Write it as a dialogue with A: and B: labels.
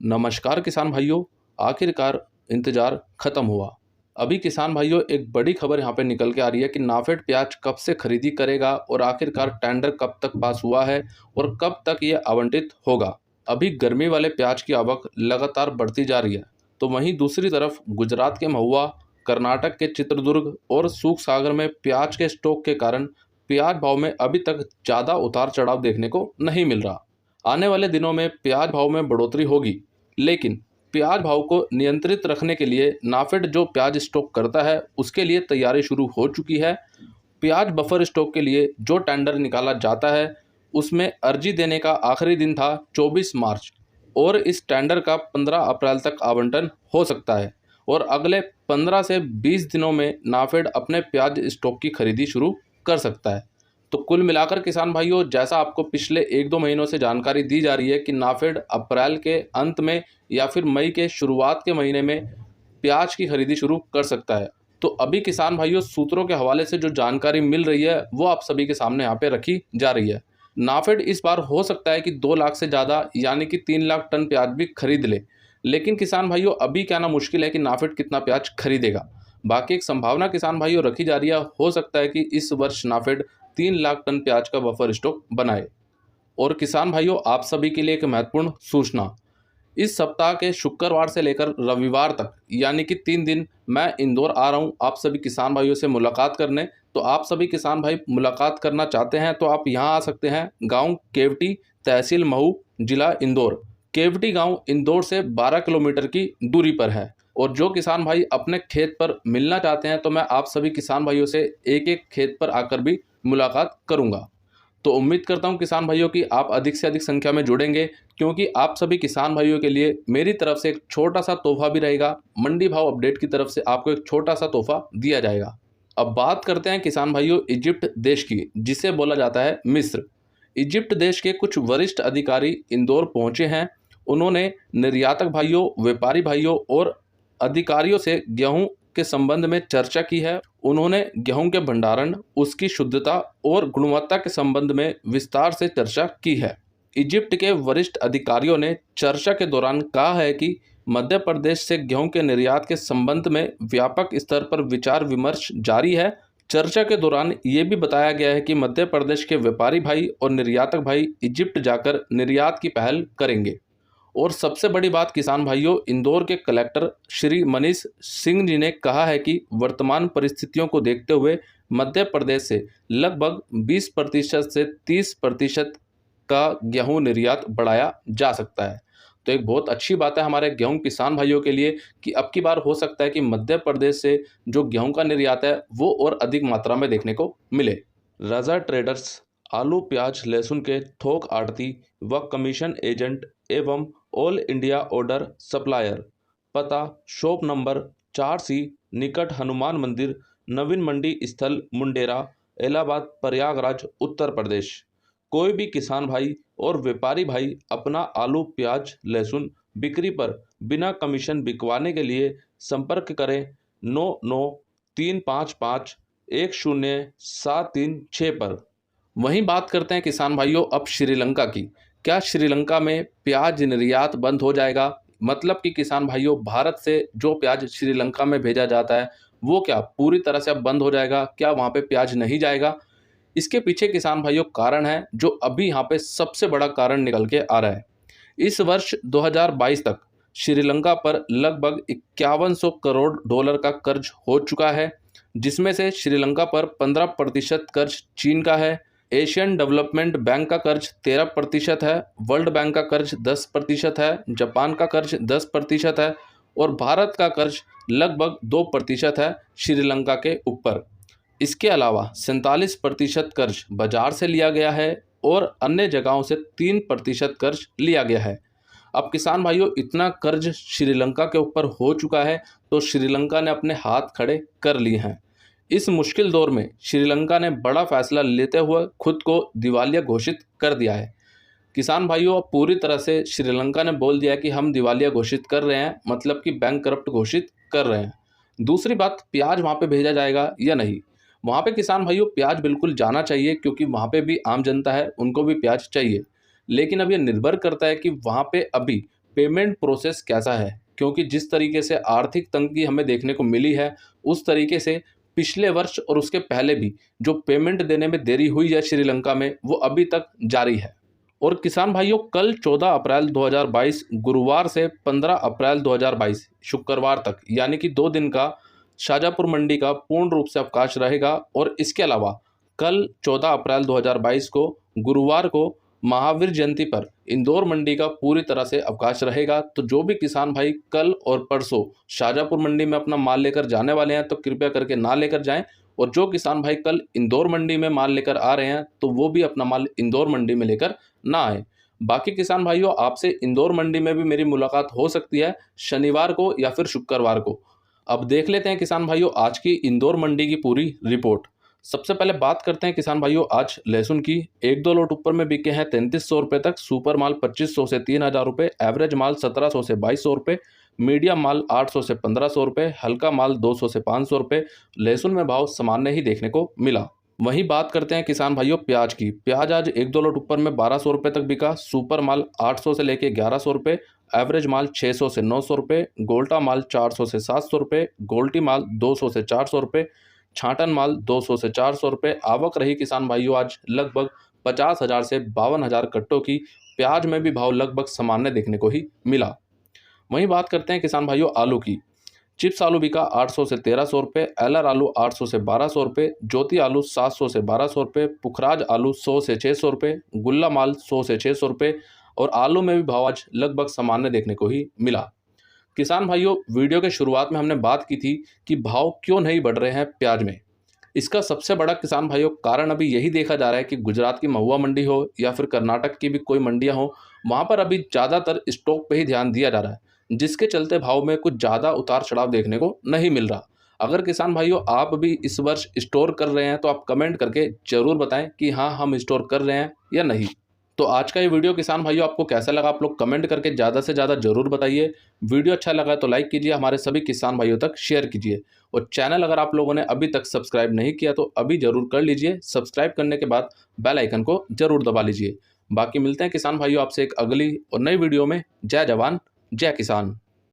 A: नमस्कार किसान भाइयों। आखिरकार इंतजार खत्म हुआ। अभी किसान भाइयों एक बड़ी खबर यहाँ पे निकल के आ रही है कि नाफेड प्याज कब से खरीदी करेगा और आखिरकार टेंडर कब तक पास हुआ है और कब तक ये आवंटित होगा। अभी गर्मी वाले प्याज की आवक लगातार बढ़ती जा रही है, तो वहीं दूसरी तरफ गुजरात के महुआ, कर्नाटक के चित्रदुर्ग और सूख सागर में प्याज के स्टॉक के कारण प्याज भाव में अभी तक ज़्यादा उतार चढ़ाव देखने को नहीं मिल रहा। आने वाले दिनों में प्याज भाव में बढ़ोतरी होगी, लेकिन प्याज भाव को नियंत्रित रखने के लिए नाफेड जो प्याज स्टॉक करता है उसके लिए तैयारी शुरू हो चुकी है। प्याज बफर स्टॉक के लिए जो टेंडर निकाला जाता है उसमें अर्जी देने का आखिरी दिन था 24 मार्च और इस टेंडर का 15 अप्रैल तक आवंटन हो सकता है और अगले 15 से 20 दिनों में नाफेड अपने प्याज स्टॉक की खरीदी शुरू कर सकता है। तो कुल मिलाकर किसान भाइयों, जैसा आपको पिछले 1-2 महीनों से जानकारी दी जा रही है कि नाफेड अप्रैल के अंत में या फिर मई के शुरुआत के महीने में प्याज की खरीदी शुरू कर सकता है। तो अभी किसान भाइयों सूत्रों के हवाले से जो जानकारी मिल रही है वो आप सभी के सामने यहाँ पे रखी जा रही है। नाफेड इस बार हो सकता है कि 2 लाख से ज़्यादा यानी कि 3 लाख टन प्याज भी खरीद ले, लेकिन किसान भाइयों अभी कहना मुश्किल है कि नाफेड कितना प्याज खरीदेगा। बाकी एक संभावना किसान भाइयों रखी जा रही है, हो सकता है कि इस वर्ष नाफेड 3 लाख टन प्याज का बफर स्टॉक बनाए। और किसान भाइयों आप सभी के लिए एक महत्वपूर्ण सूचना, इस सप्ताह के शुक्रवार से लेकर रविवार तक यानी कि 3 दिन मैं इंदौर आ रहा हूं आप सभी किसान भाइयों से मुलाकात करने। तो आप सभी किसान भाई मुलाकात करना चाहते हैं तो आप यहां आ सकते हैं। गांव केवटी, तहसील महू, जिला इंदौर। केवटी गांव इंदौर से 12 किलोमीटर की दूरी पर है। और जो किसान भाई अपने खेत पर मिलना चाहते हैं तो मैं आप सभी किसान भाइयों से एक एक खेत पर आकर भी मुलाकात करूंगा। तो उम्मीद करता हूं किसान भाइयों की आप अधिक से अधिक संख्या में जुड़ेंगे, क्योंकि आप सभी किसान भाइयों के लिए मेरी तरफ से एक छोटा सा तोहफा भी रहेगा। मंडी भाव अपडेट की तरफ से आपको एक छोटा सा तोहफा दिया जाएगा। अब बात करते हैं किसान भाइयों इजिप्ट देश की, जिसे बोला जाता है मिस्र। इजिप्ट देश के कुछ वरिष्ठ अधिकारी इंदौर पहुंचे हैं। उन्होंने निर्यातक भाइयों, व्यापारी भाइयों और अधिकारियों से गेहूं के संबंध में चर्चा की है। उन्होंने गेहूं के भंडारण, उसकी शुद्धता और गुणवत्ता के संबंध में विस्तार से चर्चा की है। इजिप्ट के वरिष्ठ अधिकारियों ने चर्चा के दौरान कहा है कि मध्य प्रदेश से गेहूं के निर्यात के संबंध में व्यापक स्तर पर विचार विमर्श जारी है। चर्चा के दौरान ये भी बताया गया है कि मध्य प्रदेश के व्यापारी भाई और निर्यातक भाई इजिप्ट जाकर निर्यात की पहल करेंगे। और सबसे बड़ी बात किसान भाइयों, इंदौर के कलेक्टर श्री मनीष सिंह जी ने कहा है कि वर्तमान परिस्थितियों को देखते हुए मध्य प्रदेश से लगभग 20% से 30% का गेहूं निर्यात बढ़ाया जा सकता है। तो एक बहुत अच्छी बात है हमारे गेहूं किसान भाइयों के लिए कि अब की बार हो सकता है कि मध्य प्रदेश से जो गेहूं का निर्यात है वो और अधिक मात्रा में देखने को मिले। रजा ट्रेडर्स आलू, प्याज, लहसुन के थोक आढ़ती व कमीशन एजेंट एवं ऑल इंडिया ऑर्डर सप्लायर। पता शॉप नंबर 4C, निकट हनुमान मंदिर, नवीन मंडी स्थल, मुंडेरा, इलाहाबाद, प्रयागराज, उत्तर प्रदेश। कोई भी किसान भाई और व्यापारी भाई अपना आलू, प्याज, लहसुन बिक्री पर बिना कमीशन बिकवाने के लिए संपर्क करें 99-355-10-736 पर। वहीं बात करते हैं किसान भाइयों अब श्रीलंका की। क्या श्रीलंका में प्याज निर्यात बंद हो जाएगा? मतलब कि किसान भाइयों भारत से जो प्याज श्रीलंका में भेजा जाता है वो क्या पूरी तरह से अब बंद हो जाएगा? क्या वहाँ पे प्याज नहीं जाएगा? इसके पीछे किसान भाइयों कारण है जो अभी यहाँ पे सबसे बड़ा कारण निकल के आ रहा है। इस वर्ष 2022 तक श्रीलंका पर लगभग 5100 करोड़ डॉलर का कर्ज हो चुका है, जिसमें से श्रीलंका पर 15% कर्ज चीन का है, एशियन डेवलपमेंट बैंक का कर्ज 13% है, वर्ल्ड बैंक का कर्ज 10% है, जापान का कर्ज 10% है और भारत का कर्ज लगभग 2% है श्रीलंका के ऊपर। इसके अलावा 47% कर्ज बाजार से लिया गया है और अन्य जगहों से 3% कर्ज लिया गया है। अब किसान भाइयों इतना कर्ज श्रीलंका के ऊपर हो चुका है तो श्रीलंका ने अपने हाथ खड़े कर लिए हैं। इस मुश्किल दौर में श्रीलंका ने बड़ा फैसला लेते हुए खुद को दिवालिया घोषित कर दिया है। किसान भाइयों अब पूरी तरह से श्रीलंका ने बोल दिया कि हम दिवालिया घोषित कर रहे हैं, मतलब कि बैंक करप्ट घोषित कर रहे हैं। दूसरी बात, प्याज वहाँ पे भेजा जाएगा या नहीं? वहाँ पे किसान भाइयों प्याज बिल्कुल जाना चाहिए, क्योंकि वहाँ पे भी आम जनता है, उनको भी प्याज चाहिए। लेकिन अब ये निर्भर करता है कि वहाँ पे अभी पेमेंट प्रोसेस कैसा है, क्योंकि जिस तरीके से आर्थिक तंगी हमें देखने को मिली है, उस तरीके से पिछले वर्ष और उसके पहले भी जो पेमेंट देने में देरी हुई है श्रीलंका में, वो अभी तक जारी है। और किसान भाइयों, कल 14 अप्रैल 2022 गुरुवार से 15 अप्रैल 2022 शुक्रवार तक, यानी कि 2 दिन का शाजापुर मंडी का पूर्ण रूप से अवकाश रहेगा। और इसके अलावा कल 14 अप्रैल 2022 को गुरुवार को महावीर जयंती पर इंदौर मंडी का पूरी तरह से अवकाश रहेगा। तो जो भी किसान भाई कल और परसों शाजापुर मंडी में अपना माल लेकर जाने वाले हैं, तो कृपया करके ना लेकर जाएं। और जो किसान भाई कल इंदौर मंडी में माल लेकर आ रहे हैं, तो वो भी अपना माल इंदौर मंडी में लेकर ना आए। बाकी किसान भाइयों, आपसे इंदौर मंडी में भी मेरी मुलाकात हो सकती है शनिवार को या फिर शुक्रवार को। अब देख लेते हैं किसान भाइयों आज की इंदौर मंडी की पूरी रिपोर्ट। सबसे पहले बात करते हैं किसान भाइयों आज लहसुन की। 1-2 लोट ऊपर में बिके हैं 3300 रुपये तक, सुपर माल 2500 से 3000 रुपये, एवरेज माल 1700 से 2200 रुपये, मीडियम माल 800 से 1500 रुपये, हल्का माल 200 से 500 रुपये। लहसुन में भाव सामान्य ही देखने को मिला। वहीं बात करते हैं किसान भाइयों प्याज की। प्याज आज 1-2 लोट ऊपर में 1200 रुपये तक बिका, सुपर माल 800 से लेके 1100 रुपये, एवरेज माल 600 से 900 रुपये, गोल्टा माल 400 से 700 रुपये, गोल्टी माल 200 से 400 रुपये, छाटन माल 200 से 400 रुपये। आवक रही किसान भाइयों आज लगभग 50,000 से 52,000 कट्टों की। प्याज में भी भाव लगभग सामान्य देखने को ही मिला। वहीं बात करते हैं किसान भाइयों आलू की। चिप्स आलू बिका 800 से 1300 रुपये, एलआर आलू 800 से 1200 रुपये, ज्योति आलू 700 से 1200 रुपये, पुखराज आलू 100 से 600 रुपये, गुल्ला माल 100 से 600 रुपये। और आलू में भी भाव आज लगभग सामान्य देखने को ही मिला। किसान भाइयों, वीडियो के शुरुआत में हमने बात की थी कि भाव क्यों नहीं बढ़ रहे हैं प्याज में। इसका सबसे बड़ा किसान भाइयों कारण अभी यही देखा जा रहा है कि गुजरात की महुआ मंडी हो या फिर कर्नाटक की भी कोई मंडियां हो, वहां पर अभी ज़्यादातर स्टॉक पे ही ध्यान दिया जा रहा है, जिसके चलते भाव में कुछ ज़्यादा उतार चढ़ाव देखने को नहीं मिल रहा। अगर किसान भाइयों आप भी इस वर्ष स्टोर कर रहे हैं, तो आप कमेंट करके ज़रूर बताएं कि हाँ हम स्टोर कर रहे हैं या नहीं। तो आज का ये वीडियो किसान भाइयों आपको कैसा लगा, आप लोग कमेंट करके ज़्यादा से ज़्यादा जरूर बताइए। वीडियो अच्छा लगा तो लाइक कीजिए, हमारे सभी किसान भाइयों तक शेयर कीजिए। और चैनल अगर आप लोगों ने अभी तक सब्सक्राइब नहीं किया तो अभी ज़रूर कर लीजिए। सब्सक्राइब करने के बाद बेल आइकन को ज़रूर दबा लीजिए। बाकी मिलते हैं किसान भाइयों आपसे एक अगली और नई वीडियो में। जय जवान जय किसान।